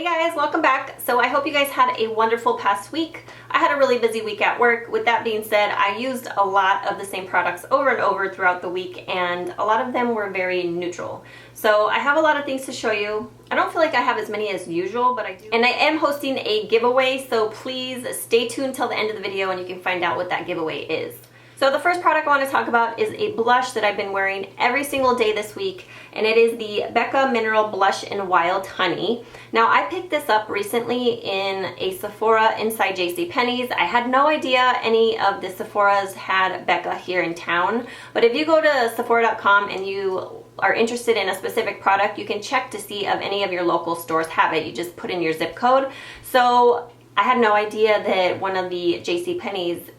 Hey guys, welcome back. So I hope you guys had a wonderful past week. I had a really busy week at work. With that being said, I used a lot of the same products over and over throughout the week, and a lot of them were very neutral. So I have a lot of things to show you. I don't feel like I have as many as usual, but I do. And I am hosting a giveaway, so please stay tuned till the end of the video and you can find out what that giveaway is. So the first product I want to talk about is a blush that I've been wearing every single day this week, and it is the Becca Mineral Blush in Wild Honey. Now I picked this up recently in a Sephora inside JCPenney's. I had no idea any of the Sephoras had Becca here in town, but if you go to Sephora.com and you are interested in a specific product, you can check to see if any of your local stores have it. You just put in your zip code. So I had no idea that one of the JCPenney's,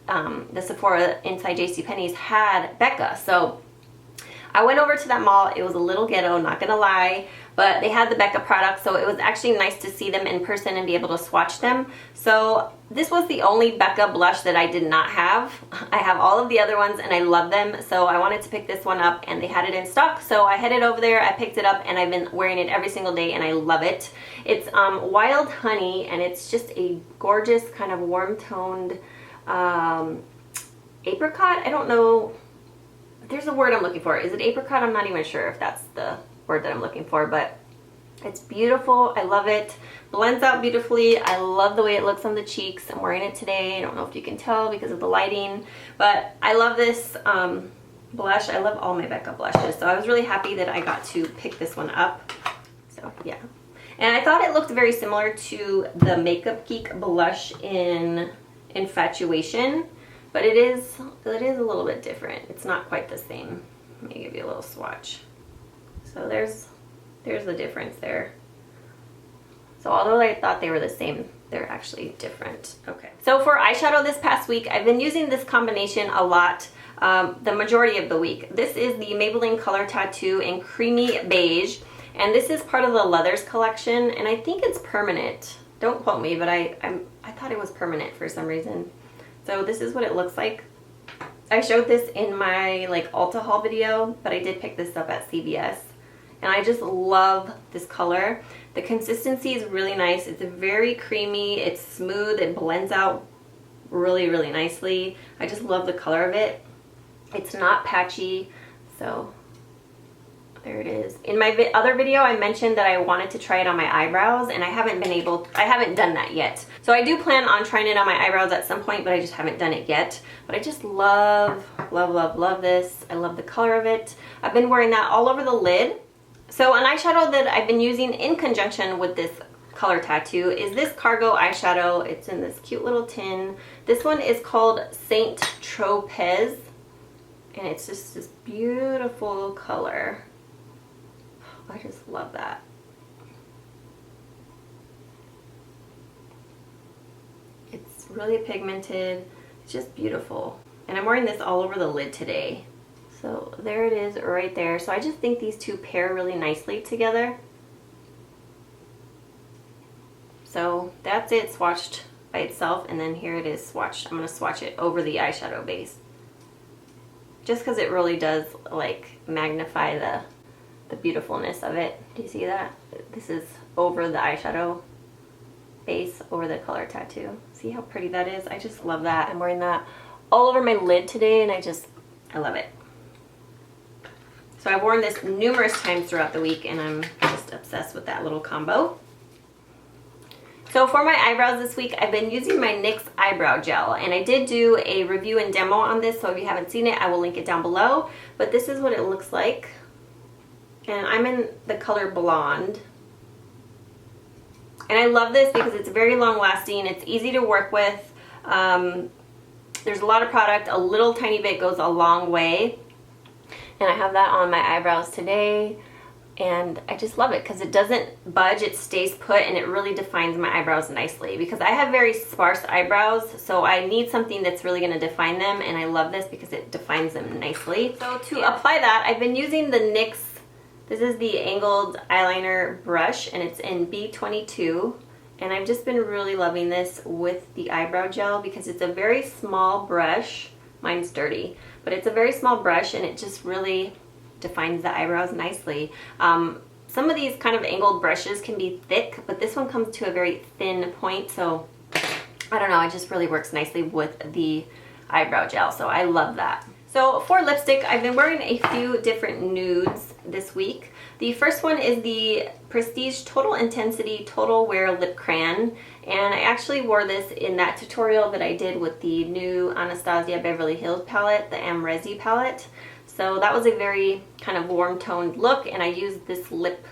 the Sephora inside JCPenney's had Becca. So I went over to that mall. It was a little ghetto, not gonna lie, but they had the Becca products, so it was actually nice to see them in person and be able to swatch them. So this was the only Becca blush that I did not have. I have all of the other ones and I love them, so I wanted to pick this one up and they had it in stock. So I headed over there, I picked it up, and I've been wearing it every single day and I love it. It's Wild Honey, and it's just a gorgeous kind of warm toned apricot. I don't know. There's a word I'm looking for. Is it apricot? I'm not even sure if that's the word that I'm looking for, but it's beautiful. I love it. Blends out beautifully. I love the way it looks on the cheeks. I'm wearing it today. I don't know if you can tell because of the lighting, but I love this blush. I love all my Becca blushes, so I was really happy that I got to pick this one up. So yeah. And I thought it looked very similar to the Makeup Geek blush in Infatuation, but it is a little bit different. It's not quite the same. Let me give you a little swatch. So there's the difference there. So although I thought they were the same, they're actually different. Okay. So for eyeshadow this past week, I've been using this combination a lot, the majority of the week. This is the Maybelline Color Tattoo in Creamy Beige, and this is part of the Leathers collection, and I think it's permanent. Don't quote me, but I thought it was permanent for some reason. So this is what it looks like. I showed this in my Ulta haul video, but I did pick this up at CVS. And I just love this color. The consistency is really nice. It's very creamy, it's smooth, it blends out really, really nicely. I just love the color of it. It's not patchy, so there it is. In my other video, I mentioned that I wanted to try it on my eyebrows, and I haven't done that yet. So I do plan on trying it on my eyebrows at some point, but I just haven't done it yet. But I just love, love, love, love this. I love the color of it. I've been wearing that all over the lid. So an eyeshadow that I've been using in conjunction with this color tattoo is this Cargo eyeshadow. It's in this cute little tin. This one is called Saint Tropez, and it's just this beautiful color. I just love that. It's really pigmented. It's just beautiful. And I'm wearing this all over the lid today. So there it is right there. So I just think these two pair really nicely together. So that's it swatched by itself, and then here it is swatched. I'm going to swatch it over the eyeshadow base. Just because it really does magnify the beautifulness of it. Do you see that? This is over the eyeshadow base, over the color tattoo. See how pretty that is? I just love that. I'm wearing that all over my lid today, and I love it. So I've worn this numerous times throughout the week, and I'm just obsessed with that little combo. So for my eyebrows this week, I've been using my NYX Eyebrow Gel, and I did do a review and demo on this, so if you haven't seen it, I will link it down below. But this is what it looks like. And I'm in the color Blonde. And I love this because it's very long lasting. It's easy to work with. There's a lot of product. A little tiny bit goes a long way. And I have that on my eyebrows today. And I just love it because it doesn't budge. It stays put, and it really defines my eyebrows nicely. Because I have very sparse eyebrows, so I need something that's really going to define them. And I love this because it defines them nicely. So to apply that, I've been using the NYX. This is the Angled Eyeliner Brush, and it's in B22, and I've just been really loving this with the eyebrow gel because it's a very small brush. Mine's dirty, but it's a very small brush, and it just really defines the eyebrows nicely. some of these kind of angled brushes can be thick, but this one comes to a very thin point, so I don't know, it just really works nicely with the eyebrow gel, so I love that. So for lipstick, I've been wearing a few different nudes this week. The first one is the Prestige Total Intensity Total Wear Lip Crayon, and I actually wore this in that tutorial that I did with the new Anastasia Beverly Hills palette, the Amrezi palette. So that was a very kind of warm toned look, and I used this lip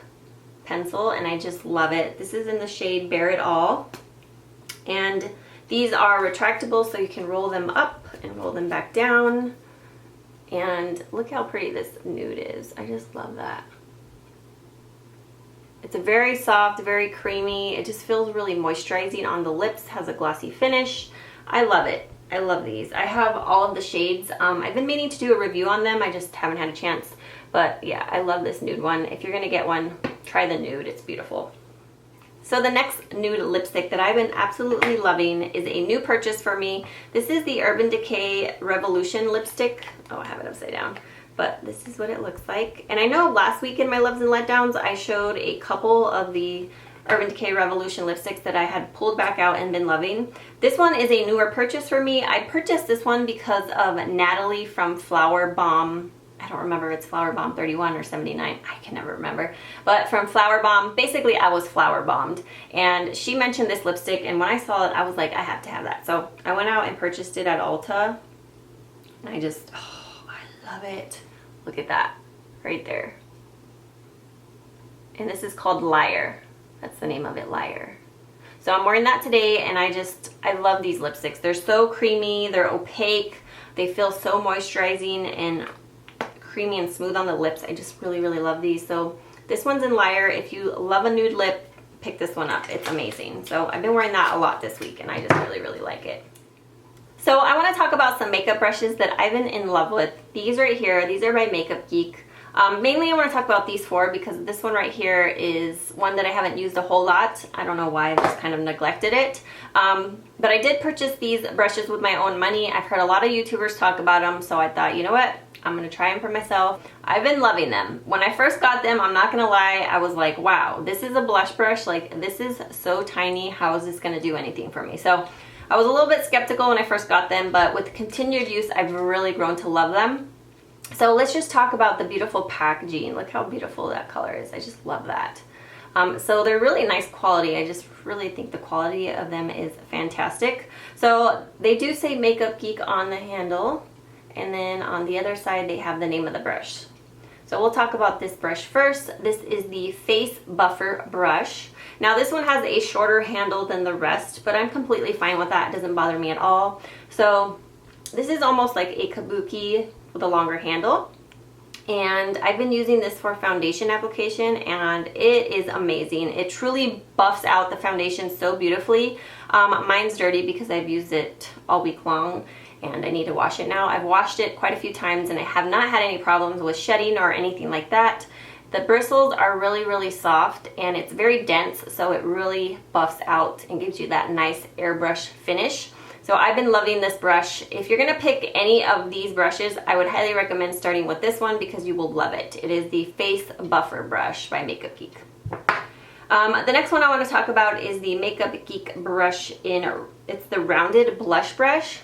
pencil and I just love it. This is in the shade Bare It All, and these are retractable so you can roll them up and roll them back down. And look how pretty this nude is. I just love that. It's a very soft, very creamy. It just feels really moisturizing on the lips, has a glossy finish. I love it. I love these. I have all of the shades. I've been meaning to do a review on them. I just haven't had a chance. But yeah, I love this nude one. If you're gonna get one, try the nude. It's beautiful. So the next nude lipstick that I've been absolutely loving is a new purchase for me. This is the Urban Decay Revolution lipstick. Oh, I have it upside down. But this is what it looks like. And I know last week in my Loves and Letdowns, I showed a couple of the Urban Decay Revolution lipsticks that I had pulled back out and been loving. This one is a newer purchase for me. I purchased this one because of Natalie from Flower Bomb. I don't remember if it's Flower Bomb 31 or 79. I can never remember. But from Flower Bomb, basically I was flower bombed. And she mentioned this lipstick, and when I saw it, I was like, I have to have that. So I went out and purchased it at Ulta. And I just, oh, I love it. Look at that right there. And this is called Liar. That's the name of it, Liar. So I'm wearing that today, and I love these lipsticks. They're so creamy, they're opaque, they feel so moisturizing and creamy and smooth on the lips. I just really, really love these. So this one's in Liar. If you love a nude lip, pick this one up. It's amazing. So I've been wearing that a lot this week, and I just really, really like it. So I want to talk about some makeup brushes that I've been in love with. These right here, these are by Makeup Geek. Mainly I want to talk about these four because this one right here is one that I haven't used a whole lot. I don't know why, I just kind of neglected it. But I did purchase these brushes with my own money. I've heard a lot of YouTubers talk about them, so I thought, you know what? I'm going to try them for myself. I've been loving them. When I first got them, I'm not going to lie, I was like, wow, this is a blush brush. Like, this is so tiny. How is this going to do anything for me? So I was a little bit skeptical when I first got them, but with continued use, I've really grown to love them. So let's just talk about the beautiful packaging. Look how beautiful that color is. I just love that. So they're really nice quality. I just really think the quality of them is fantastic. So they do say Makeup Geek on the handle, and then on the other side they have the name of the brush. So we'll talk about this brush first. This is the Face Buffer brush. Now this one has a shorter handle than the rest, but I'm completely fine with that. It doesn't bother me at all. So this is almost like a kabuki with a longer handle. And I've been using this for foundation application, and it is amazing. It truly buffs out the foundation so beautifully. Mine's dirty because I've used it all week long, and I need to wash it now. I've washed it quite a few times, and I have not had any problems with shedding or anything like that. The bristles are really, really soft, and it's very dense, so it really buffs out and gives you that nice airbrush finish. So I've been loving this brush. If you're gonna pick any of these brushes, I would highly recommend starting with this one because you will love it. It is the Face Buffer brush by Makeup Geek. The next one I want to talk about is the Makeup Geek brush it's the rounded blush brush.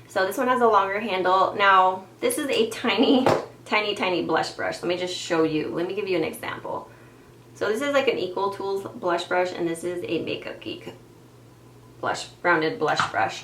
So this one has a longer handle. Now, this is a tiny, tiny, tiny blush brush. Let me just show you. Let me give you an example. So this is like an Equal Tools blush brush, and this is a Makeup Geek rounded blush brush.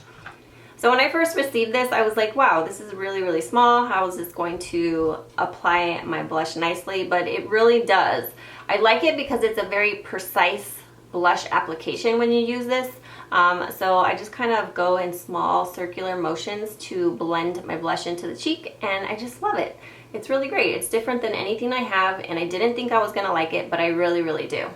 So when I first received this, I was like, wow, this is really, really small. How is this going to apply my blush nicely? But it really does. I like it because it's a very precise blush application when you use this. So I just kind of go in small circular motions to blend my blush into the cheek, and I just love it. It's really great. It's different than anything I have, and I didn't think I was gonna like it, but I really, really do.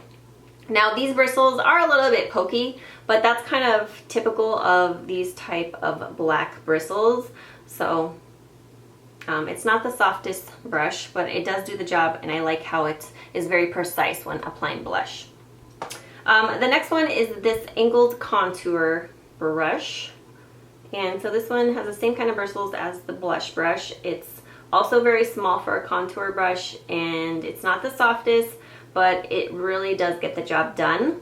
Now these bristles are a little bit pokey, but that's kind of typical of these type of black bristles. So it's not the softest brush, but it does do the job, and I like how it is very precise when applying blush. The next one is this Angled Contour brush. And so this one has the same kind of bristles as the blush brush. It's Also very small for a contour brush, and it's not the softest, but it really does get the job done.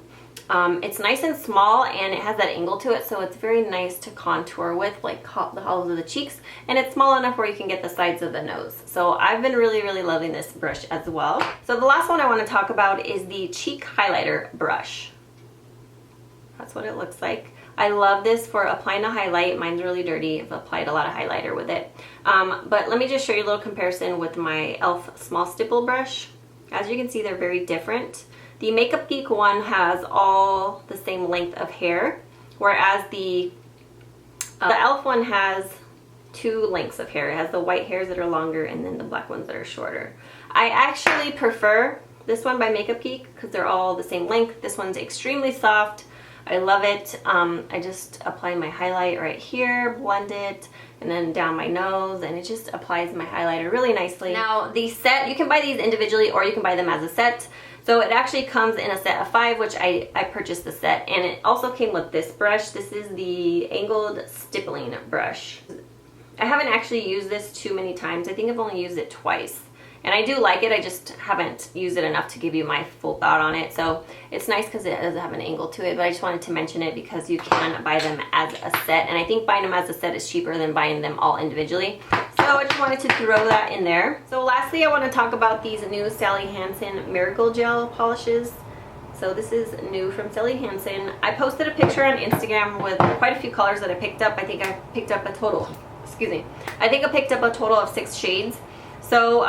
It's nice and small, and it has that angle to it, so it's very nice to contour with, like the hollows of the cheeks, and it's small enough where you can get the sides of the nose. So I've been really loving this brush as well. So the last one I want to talk about is the cheek highlighter brush. That's what it looks like. I love this for applying a highlight. Mine's really dirty. I've applied a lot of highlighter with it. But let me just show you a little comparison with my e.l.f. small stipple brush. As you can see, they're very different. The Makeup Geek one has all the same length of hair, whereas the e.l.f. one has two lengths of hair. It has the white hairs that are longer and then the black ones that are shorter. I actually prefer this one by Makeup Geek because they're all the same length. This one's extremely soft. I love it. I just apply my highlight right here, blend it, and then down my nose, and it just applies my highlighter really nicely. Now the set, you can buy these individually or you can buy them as a set. So it actually comes in a set of 5, which I purchased the set, and it also came with this brush. This is the Angled Stippling brush. I haven't actually used this too many times. I think I've only used it twice. And I do like it, I just haven't used it enough to give you my full thought on it. So it's nice because it does have an angle to it, but I just wanted to mention it because you can buy them as a set. And I think buying them as a set is cheaper than buying them all individually. So I just wanted to throw that in there. So lastly, I want to talk about these new Sally Hansen Miracle Gel polishes. So this is new from Sally Hansen. I posted a picture on Instagram with quite a few colors that I picked up. I think I picked up a total, I think I picked up a total of 6 shades. So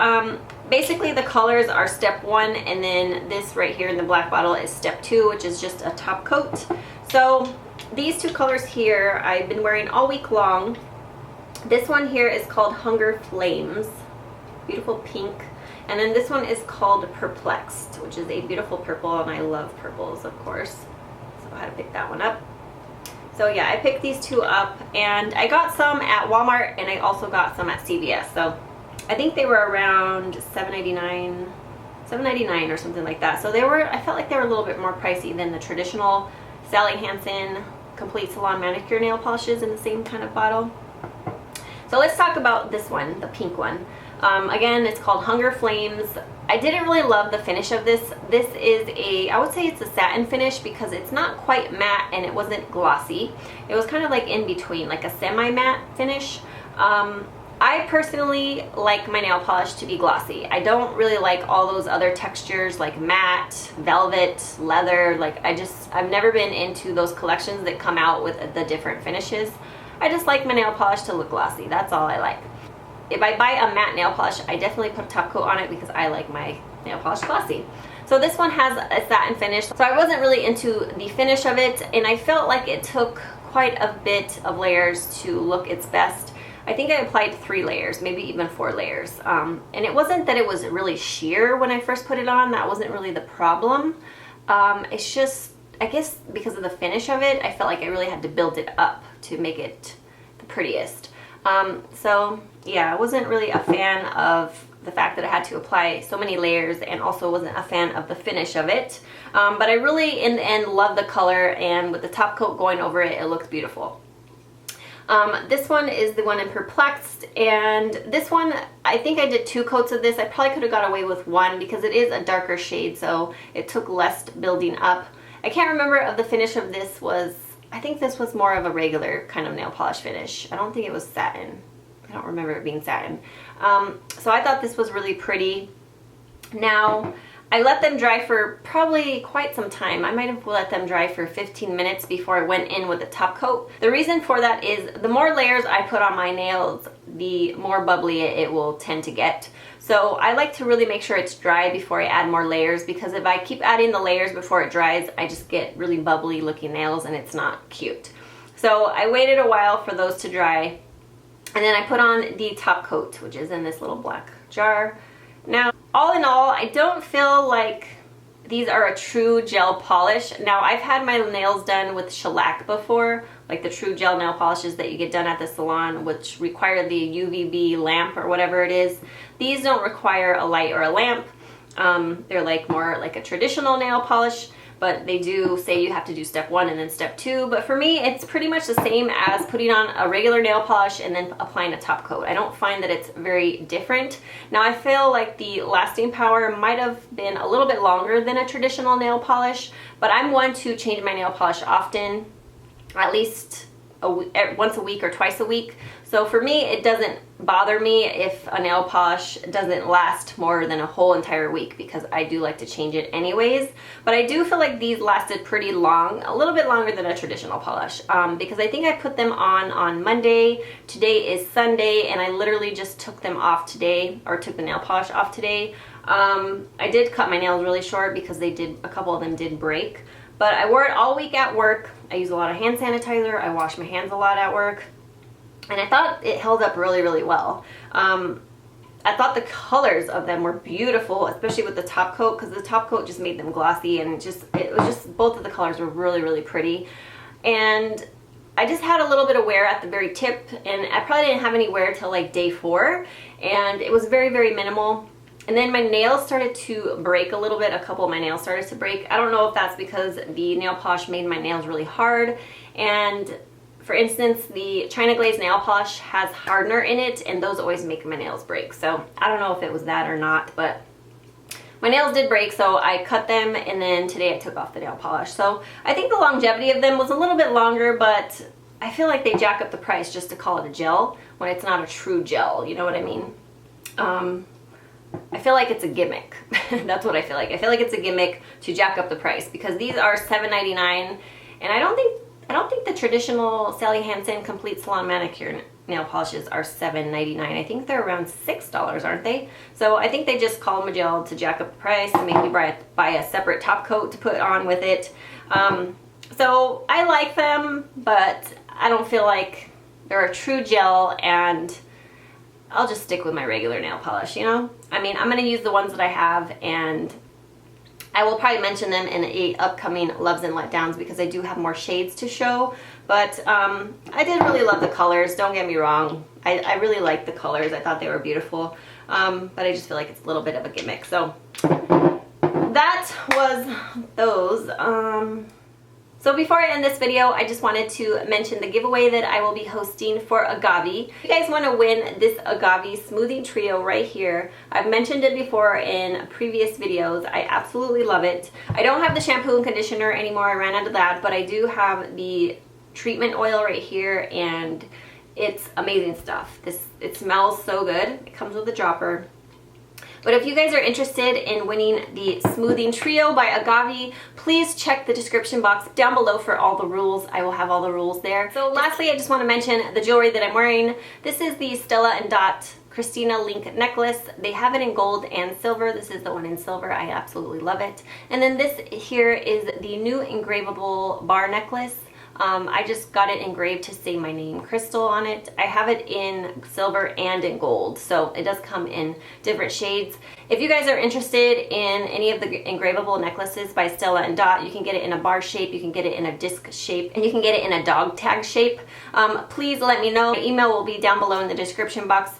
basically the colors are step 1, and then this right here in the black bottle is step 2, which is just a top coat. So these 2 colors here I've been wearing all week long. This one here is called Hunger Flames, beautiful pink. And then this one is called Perplexed, which is a beautiful purple, and I love purples, of course. So I had to pick that one up. So yeah, I picked these 2 up, and I got some at Walmart, and I also got some at CVS. So I think they were around $7.99 or something like that. So they were, I felt like they were a little bit more pricey than the traditional Sally Hansen Complete Salon Manicure Nail Polishes in the same kind of bottle. So let's talk about this one, the pink one. Again, it's called Hunger Flames. I didn't really love the finish of this. This is I would say it's a satin finish because it's not quite matte and it wasn't glossy. It was kind of like in between, like a semi-matte finish. I personally like my nail polish to be glossy. I don't really like all those other textures like matte, velvet, leather. Like I've never been into those collections that come out with the different finishes. I just like my nail polish to look glossy. That's all I like. If I buy a matte nail polish, I definitely put a top coat on it because I like my nail polish glossy. So this one has a satin finish. So I wasn't really into the finish of it, and I felt like it took quite a bit of layers to look its best. I think I applied 3 layers, maybe even 4 layers. And it wasn't that it was really sheer when I first put it on. That wasn't really the problem. It's just, I guess because of the finish of it, I felt like I really had to build it up to make it the prettiest. So yeah, I wasn't really a fan of the fact that I had to apply so many layers, and also wasn't a fan of the finish of it. But I really, in the end, love the color, and with the top coat going over it, it looks beautiful. This one is the one in Perplexed, and this one, I think I did 2 coats of this. I probably could have got away with 1 because it is a darker shade, so it took less building up. I can't remember if the finish of this was, I think this was more of a regular kind of nail polish finish. I don't think it was satin. I don't remember it being satin. So I thought this was really pretty. Now, I let them dry for probably quite some time. I might have let them dry for 15 minutes before I went in with the top coat. The reason for that is the more layers I put on my nails, the more bubbly it will tend to get. So I like to really make sure it's dry before I add more layers, because if I keep adding the layers before it dries, I just get really bubbly looking nails and it's not cute. So I waited a while for those to dry, and then I put on the top coat, which is in this little black jar. Now, all in all, I don't feel like these are a true gel polish. Now, I've had my nails done with shellac before, like the true gel nail polishes that you get done at the salon, which require the UVB lamp or whatever it is. These don't require a light or a lamp. They're like more like a traditional nail polish. but they do say you have to do step 1 and then step 2. But for me, it's pretty much the same as putting on a regular nail polish and then applying a top coat. I don't find that it's very different. Now I feel like the lasting power might have been a little bit longer than a traditional nail polish, but I'm one to change my nail polish often, at least once a week or twice a week. So for me, it doesn't bother me if a nail polish doesn't last more than a whole entire week, because I do like to change it anyways. But I do feel like these lasted pretty long, a little bit longer than a traditional polish, because I think I put them on Monday. Today is Sunday, and I literally just took them off today, or took the nail polish off today. I did cut my nails really short because a couple of them did break. But I wore it all week at work. I use a lot of hand sanitizer. I wash my hands a lot at work. And I thought it held up really, really well. I thought the colors of them were beautiful, especially with the top coat, because the top coat just made them glossy, and it was just both of the colors were really, really pretty. And I just had a little bit of wear at the very tip, and I probably didn't have any wear till like day 4, and it was very, very minimal. And then my nails started to break a little bit. A couple of my nails started to break. I don't know if that's because the nail polish made my nails really hard. And for instance, the China Glaze nail polish has hardener in it, and those always make my nails break. So I don't know if it was that or not, but my nails did break, so I cut them, and then today I took off the nail polish. So I think the longevity of them was a little bit longer, but I feel like they jack up the price just to call it a gel when it's not a true gel, you know what I mean? I feel like it's a gimmick. That's what I feel like. I feel like it's a gimmick to jack up the price, because these are $7.99, and I don't think the traditional Sally Hansen Complete Salon Manicure nail polishes are $7.99. I think they're around $6, aren't they? So I think they just call them a gel to jack up the price and make me buy a separate top coat to put on with it. So I like them, but I don't feel like they're a true gel, and I'll just stick with my regular nail polish, you know? I mean, I'm going to use the ones that I have, and I will probably mention them in a upcoming Loves and Letdowns, because I do have more shades to show. But I did really love the colors, don't get me wrong. I really like the colors. I thought they were beautiful. But I just feel like it's a little bit of a gimmick. So that was those. So before I end this video, I just wanted to mention the giveaway that I will be hosting for Agave. If you guys want to win this Agave Smoothing Trio right here, I've mentioned it before in previous videos. I absolutely love it. I don't have the shampoo and conditioner anymore. I ran out of that, but I do have the treatment oil right here, and it's amazing stuff. It smells so good. It comes with a dropper. But if you guys are interested in winning the Smoothing Trio by Agave, please check the description box down below for all the rules. I will have all the rules there. So lastly, I just want to mention the jewelry that I'm wearing. This is the Stella Dot Christina Link necklace. They have it in gold and silver. This is the one in silver. I absolutely love it. And then this here is the new engravable bar necklace. I just got it engraved to say my name, Krystal, on it. I have it in silver and in gold, so it does come in different shades. If you guys are interested in any of the engravable necklaces by Stella Dot, you can get it in a bar shape, you can get it in a disc shape, and you can get it in a dog tag shape. Please let me know. My email will be down below in the description box,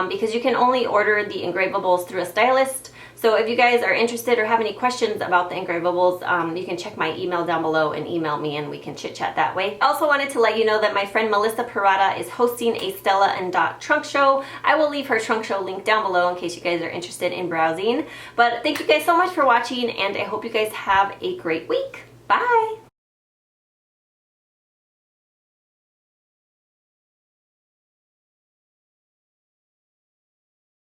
because you can only order the engravables through a stylist. So if you guys are interested or have any questions about the engravables, you can check my email down below and email me, and we can chit chat that way. I also wanted to let you know that my friend Melissa Parada is hosting a Stella Dot trunk show. I will leave her trunk show link down below in case you guys are interested in browsing. But thank you guys so much for watching, and I hope you guys have a great week. Bye!